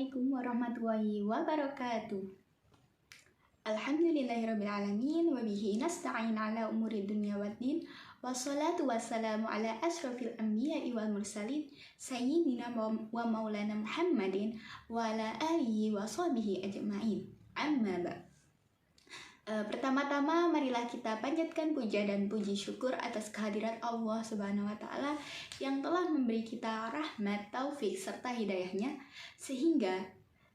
Assalamualaikum warahmatullahi wabarakatuh. Alhamdulillahirrabbilalamin. Wabihi nasta'in ala umuri dunya waddin. Wassalatu wassalamu ala ashrafil anbiya'i wal mursalin Sayyidina wa maulana Muhammadin wa ala alihi wa sahbihi ajma'in. Amma ba'd. Pertama-tama marilah kita panjatkan puja dan puji syukur atas kehadirat Allah Subhanahu wa taala yang telah memberi kita rahmat, taufik serta hidayahnya sehingga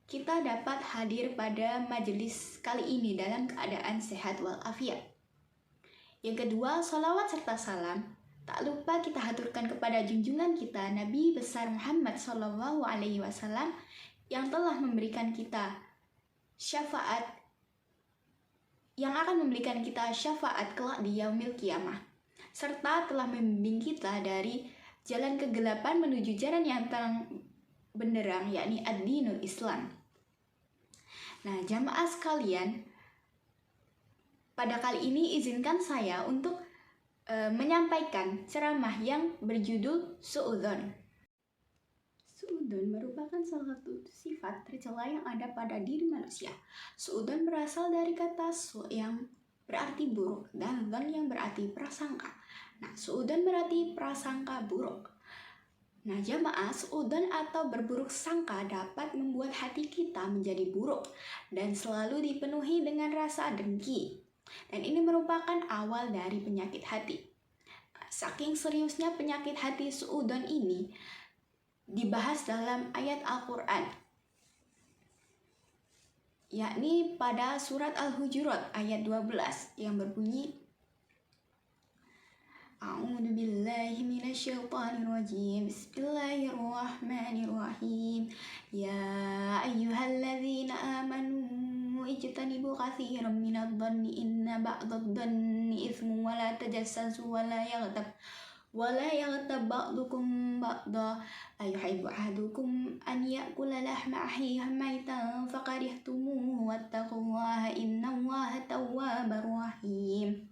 kita dapat hadir pada majelis kali ini dalam keadaan sehat walafiat. Yang kedua, sholawat serta salam tak lupa kita haturkan kepada junjungan kita Nabi besar Muhammad SAW yang telah memberikan kita syafaat, yang akan memberikan kita syafaat kelak di yaumil qiyamah, serta telah membimbing kita dari jalan kegelapan menuju jalan yang terang benderang, yakni ad-dinul Islam. Nah, jamaah sekalian, pada kali ini izinkan saya untuk menyampaikan ceramah yang berjudul Su'udzon. Su'udzon merupakan salah satu sifat tercela yang ada pada diri manusia. Su'udzon berasal dari kata su' yang berarti buruk dan dzon yang berarti prasangka. Nah, su'udzon berarti prasangka buruk. Nah, jamaah, su'udzon atau berburuk sangka dapat membuat hati kita menjadi buruk dan selalu dipenuhi dengan rasa dengki. Dan ini merupakan awal dari penyakit hati. Saking seriusnya penyakit hati su'udzon ini dibahas dalam ayat Al-Quran, yakni pada surat Al-Hujurat ayat 12 yang berbunyi, A'udzu billahi minasyaitonir rajim. Bismillahirrahmanirrahim. Ya ayyuhalladzina amanu ijtanibu katsiran minadh-dhanni inna ba'dadh-dhanni itsmun wa la tajassasu wa la yaghtab ba'dukum ba'dha ayuhibbu ahadukum an ya'kula lahma akhihi maitan fakarihtumuhu wattaqullaha innallaha tawwabur rahim.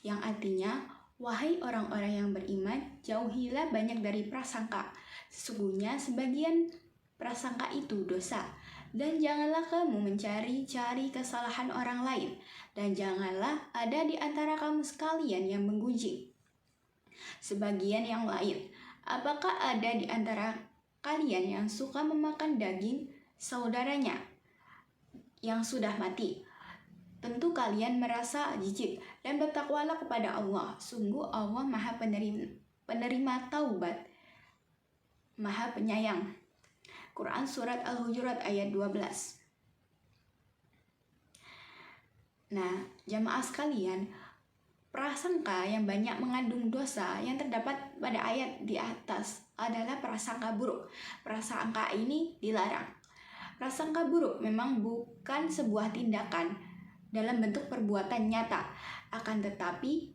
Yang artinya, wahai orang-orang yang beriman, jauhilah banyak dari prasangka. Sesungguhnya sebagian prasangka itu dosa. Dan janganlah kamu mencari-cari kesalahan orang lain. Dan janganlah ada di antara kamu sekalian yang menggunjing sebagian yang lain. Apakah ada di antara kalian yang suka memakan daging saudaranya yang sudah mati? Tentu kalian merasa jijik dan bertakwalah kepada Allah. Sungguh Allah Maha penerima taubat, Maha penyayang. Quran surat Al-Hujurat ayat 12. Nah, jamaah sekalian, prasangka yang banyak mengandung dosa yang terdapat pada ayat di atas adalah prasangka buruk. Prasangka ini dilarang. Prasangka buruk memang bukan sebuah tindakan dalam bentuk perbuatan nyata. Akan tetapi,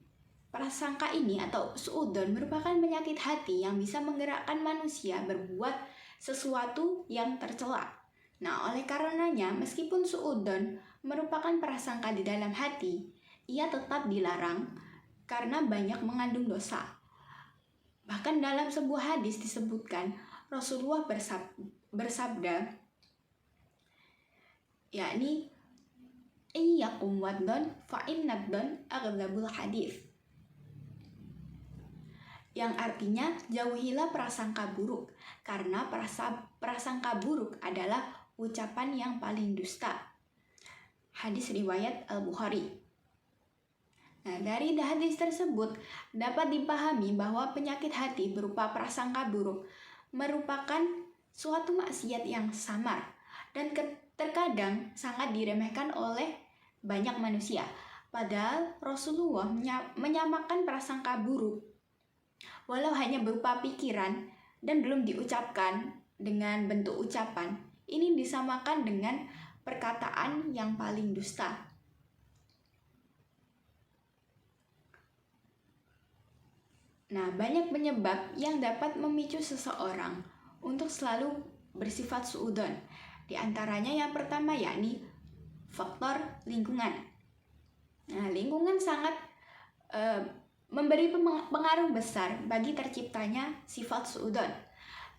prasangka ini atau su'udzon merupakan penyakit hati yang bisa menggerakkan manusia berbuat sesuatu yang tercela. Nah, oleh karenanya, meskipun su'udzon merupakan prasangka di dalam hati, ia tetap dilarang karena banyak mengandung dosa. Bahkan dalam sebuah hadis disebutkan Rasulullah bersabda, yakni iyyakum wadzon fa innadzon aghlabul hadis. Yang artinya, jauhilah prasangka buruk karena prasangka buruk adalah ucapan yang paling dusta. Hadis riwayat Al-Bukhari. Nah, dari hadis tersebut dapat dipahami bahwa penyakit hati berupa prasangka buruk merupakan suatu maksiat yang samar dan terkadang sangat diremehkan oleh banyak manusia. Padahal Rasulullah menyamakan prasangka buruk, walau hanya berupa pikiran dan belum diucapkan dengan bentuk ucapan, ini disamakan dengan perkataan yang paling dusta. Nah, banyak penyebab yang dapat memicu seseorang untuk selalu bersifat su'udzon. Di antaranya yang pertama yakni faktor lingkungan. Nah, lingkungan sangat memberi pengaruh besar bagi terciptanya sifat su'udzon.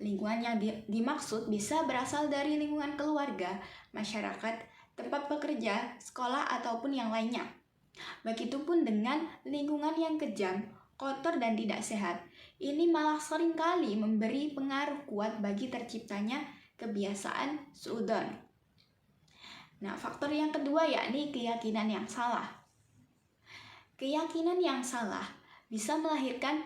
Lingkungan yang dimaksud bisa berasal dari lingkungan keluarga, masyarakat, tempat bekerja, sekolah, ataupun yang lainnya. Begitupun dengan lingkungan yang kejam, kotor, dan tidak sehat. Ini malah seringkali memberi pengaruh kuat bagi terciptanya kebiasaan suudzon. Nah, faktor yang kedua yakni keyakinan yang salah. Keyakinan yang salah bisa melahirkan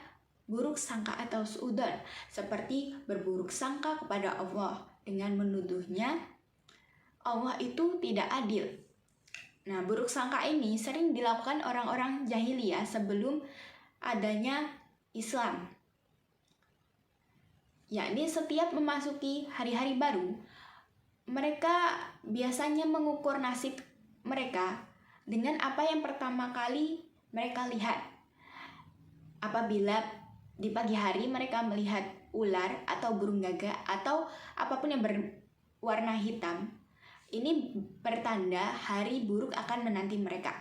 buruk sangka atau suudzon, seperti berburuk sangka kepada Allah dengan menuduhnya Allah itu tidak adil. Nah, buruk sangka ini sering dilakukan orang-orang jahiliyah sebelum adanya Islam. Yakni setiap memasuki hari-hari baru, mereka biasanya mengukur nasib mereka dengan apa yang pertama kali mereka lihat. Apabila di pagi hari mereka melihat ular atau burung gagak atau apapun yang berwarna hitam, ini bertanda hari buruk akan menanti mereka.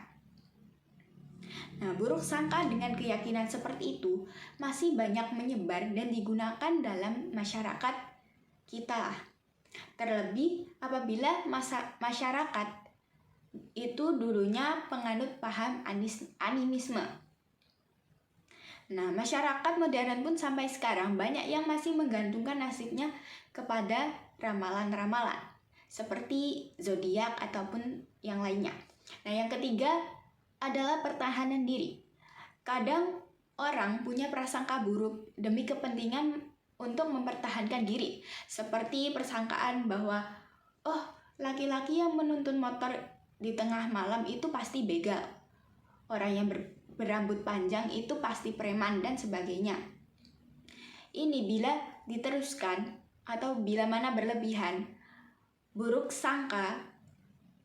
Nah, buruk sangka dengan keyakinan seperti itu masih banyak menyebar dan digunakan dalam masyarakat kita. Terlebih apabila masyarakat itu dulunya penganut paham animisme. Nah, masyarakat modern pun sampai sekarang banyak yang masih menggantungkan nasibnya kepada ramalan-ramalan seperti zodiak ataupun yang lainnya. Nah, yang ketiga adalah pertahanan diri. Kadang orang punya prasangka buruk demi kepentingan untuk mempertahankan diri, seperti persangkaan bahwa laki-laki yang menuntun motor di tengah malam itu pasti begal. Orang yang berambut panjang itu pasti preman dan sebagainya. Ini bila diteruskan atau bila mana berlebihan, buruk sangka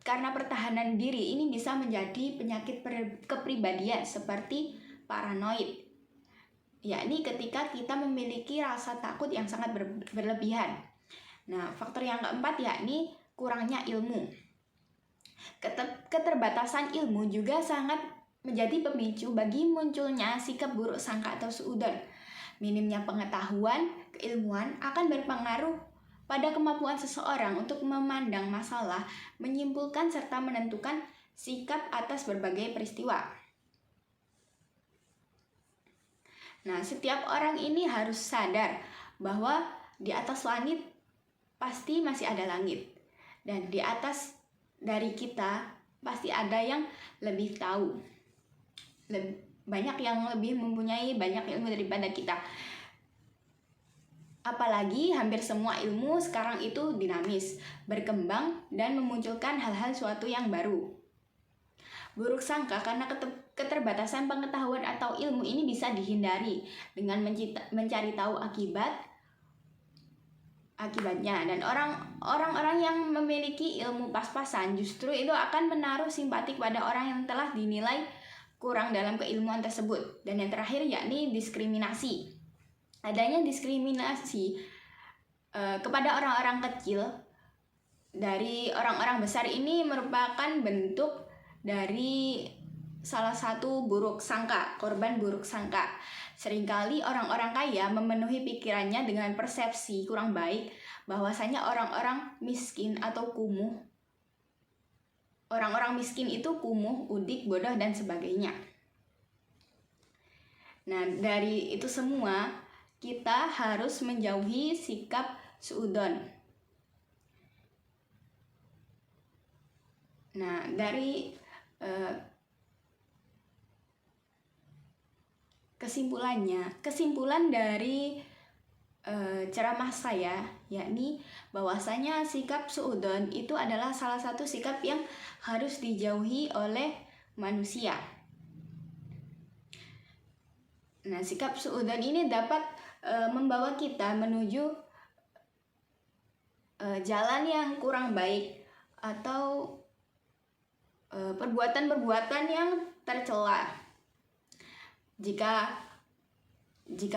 karena pertahanan diri ini bisa menjadi penyakit kepribadian seperti paranoid. Yakni ketika kita memiliki rasa takut yang sangat berlebihan. Nah, faktor yang keempat yakni kurangnya ilmu. Keterbatasan ilmu juga sangat menjadi pemicu bagi munculnya sikap buruk sangka atau suudzon. Minimnya pengetahuan, keilmuan akan berpengaruh pada kemampuan seseorang untuk memandang masalah, menyimpulkan serta menentukan sikap atas berbagai peristiwa. Nah, setiap orang ini harus sadar bahwa di atas langit pasti masih ada langit, dan di atas dari kita pasti ada yang lebih tahu. Banyak yang lebih mempunyai banyak ilmu daripada kita. Apalagi hampir semua ilmu sekarang itu dinamis, berkembang, dan memunculkan hal-hal suatu yang baru. Buruk sangka karena keterbatasan pengetahuan atau ilmu ini bisa dihindari dengan mencari tahu akibatnya. Dan orang-orang yang memiliki ilmu pas-pasan justru itu akan menaruh simpati kepada orang yang telah dinilai kurang dalam keilmuan tersebut. Dan yang terakhir yakni diskriminasi. Adanya diskriminasi kepada orang-orang kecil dari orang-orang besar ini merupakan bentuk dari salah satu buruk sangka, korban buruk sangka. Seringkali orang-orang kaya memenuhi pikirannya dengan persepsi kurang baik bahwasanya orang-orang miskin atau kumuh. Orang-orang miskin itu kumuh, udik, bodoh, dan sebagainya. Nah, dari itu semua kita harus menjauhi sikap suudzon. Nah, dari kesimpulan dari ceramah saya yakni bahwasanya sikap suudzon itu adalah salah satu sikap yang harus dijauhi oleh manusia. Nah, sikap suudzon ini dapat membawa kita menuju jalan yang kurang baik atau perbuatan-perbuatan yang tercela. Jika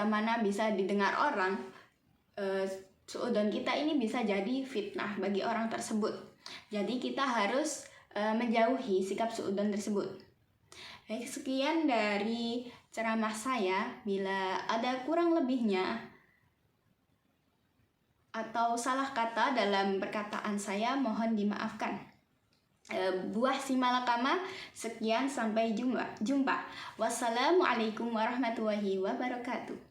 mana bisa didengar orang, suudzon kita ini bisa jadi fitnah bagi orang tersebut. Jadi kita harus menjauhi sikap suudzon tersebut. Baik, sekian dari ceramah saya. Bila ada kurang lebihnya, atau salah kata dalam perkataan saya mohon dimaafkan. Buah si malakama. Sekian, sampai jumpa. Wassalamualaikum warahmatullahi wabarakatuh.